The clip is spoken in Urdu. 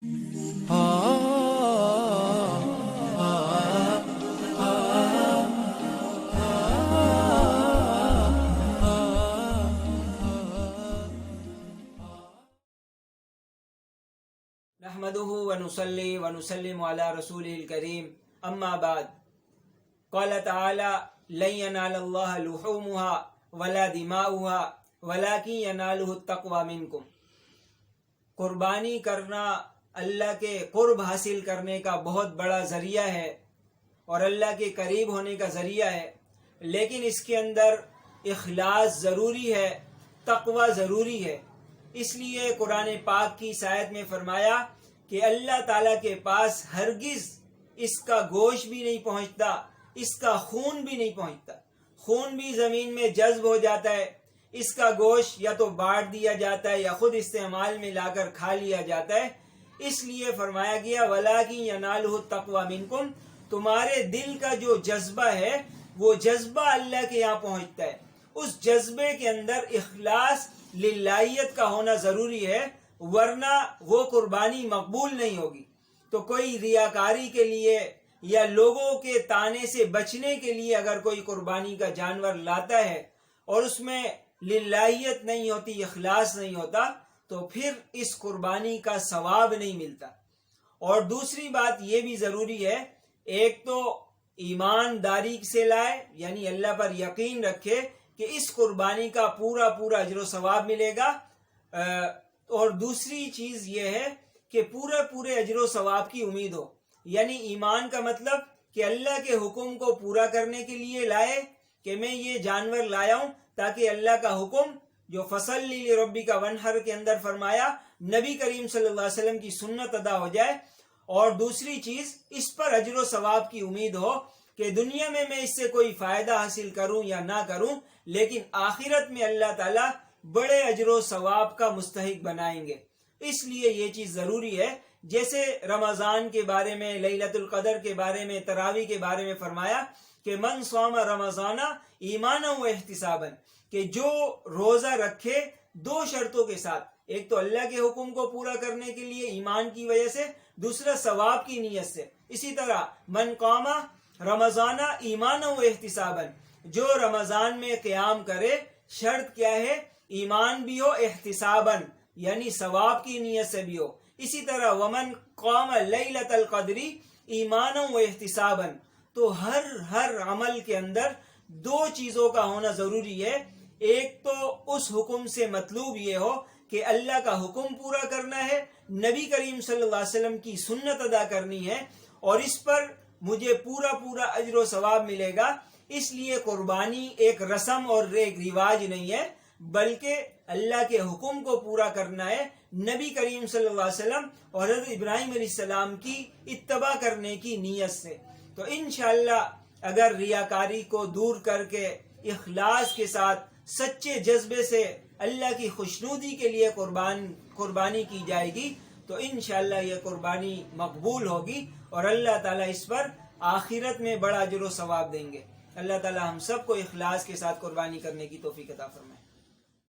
نحمده ونصلي ونسلم على رسوله الكريم اما بعد قال تعالى لن ينال الله لحومها ولا دماؤها ولكن يناله التقوى منكم۔ قربانی کرنا اللہ کے قرب حاصل کرنے کا بہت بڑا ذریعہ ہے اور اللہ کے قریب ہونے کا ذریعہ ہے، لیکن اس کے اندر اخلاص ضروری ہے، تقوی ضروری ہے۔ اس لیے قرآن پاک کی اس آیت میں فرمایا کہ اللہ تعالیٰ کے پاس ہرگز اس کا گوشت بھی نہیں پہنچتا، اس کا خون بھی نہیں پہنچتا۔ خون بھی زمین میں جذب ہو جاتا ہے، اس کا گوشت یا تو بانٹ دیا جاتا ہے یا خود استعمال میں لا کر کھا لیا جاتا ہے۔ اس لیے فرمایا گیا وَلَٰكِن يَنَالُهُ التَّقْوَىٰ مِنكُمْ، تمہارے دل کا جو جذبہ ہے وہ جذبہ اللہ کے یہاں پہنچتا ہے۔ اس جذبے کے اندر اخلاص للہیت کا ہونا ضروری ہے، ورنہ وہ قربانی مقبول نہیں ہوگی۔ تو کوئی ریاکاری کے لیے یا لوگوں کے طعنے سے بچنے کے لیے اگر کوئی قربانی کا جانور لاتا ہے اور اس میں للہیت نہیں ہوتی، اخلاص نہیں ہوتا، تو پھر اس قربانی کا ثواب نہیں ملتا۔ اور دوسری بات یہ بھی ضروری ہے، ایک تو ایمانداری سے لائے، یعنی اللہ پر یقین رکھے کہ اس قربانی کا پورا اجر و ثواب ملے گا، اور دوسری چیز یہ ہے کہ پورے اجر و ثواب کی امید ہو۔ یعنی ایمان کا مطلب کہ اللہ کے حکم کو پورا کرنے کے لیے لائے کہ میں یہ جانور لایا ہوں تاکہ اللہ کا حکم جو فصلی لربک وانحر کے اندر فرمایا، نبی کریم صلی اللہ علیہ وسلم کی سنت ادا ہو جائے، اور دوسری چیز اس پر اجر و ثواب کی امید ہو کہ دنیا میں اس سے کوئی فائدہ حاصل کروں یا نہ کروں، لیکن آخرت میں اللہ تعالیٰ بڑے اجر و ثواب کا مستحق بنائیں گے۔ اس لیے یہ چیز ضروری ہے، جیسے رمضان کے بارے میں، لیلۃ القدر کے بارے میں، تراویح کے بارے میں فرمایا کہ من صام رمضان ایمانا و احتسابا، کہ جو روزہ رکھے دو شرطوں کے ساتھ، ایک تو اللہ کے حکم کو پورا کرنے کے لیے ایمان کی وجہ سے، دوسرا ثواب کی نیت سے۔ اسی طرح من قام رمضان ایمانا و احتسابا، جو رمضان میں قیام کرے، شرط کیا ہے؟ ایمان بھی ہو، احتسابا یعنی ثواب کی نیت سے بھی ہو۔ اسی طرح ومن قام لیلۃ القدر ایمانا و احتسابا، تو ہر عمل کے اندر دو چیزوں کا ہونا ضروری ہے۔ ایک تو اس حکم سے مطلوب یہ ہو کہ اللہ کا حکم پورا کرنا ہے، نبی کریم صلی اللہ علیہ وسلم کی سنت ادا کرنی ہے، اور اس پر مجھے پورا اجر و ثواب ملے گا۔ اس لیے قربانی ایک رسم اور ایک رواج نہیں ہے، بلکہ اللہ کے حکم کو پورا کرنا ہے، نبی کریم صلی اللہ علیہ وسلم اور حضرت ابراہیم علیہ السلام کی اتباع کرنے کی نیت سے۔ تو انشاءاللہ اگر ریاکاری کو دور کر کے اخلاص کے ساتھ سچے جذبے سے اللہ کی خوشنودی کے لیے قربانی کی جائے گی تو انشاءاللہ یہ قربانی مقبول ہوگی، اور اللہ تعالیٰ اس پر آخرت میں بڑا اجر و ثواب دیں گے۔ اللہ تعالیٰ ہم سب کو اخلاص کے ساتھ قربانی کرنے کی توفیق عطا فرمائے۔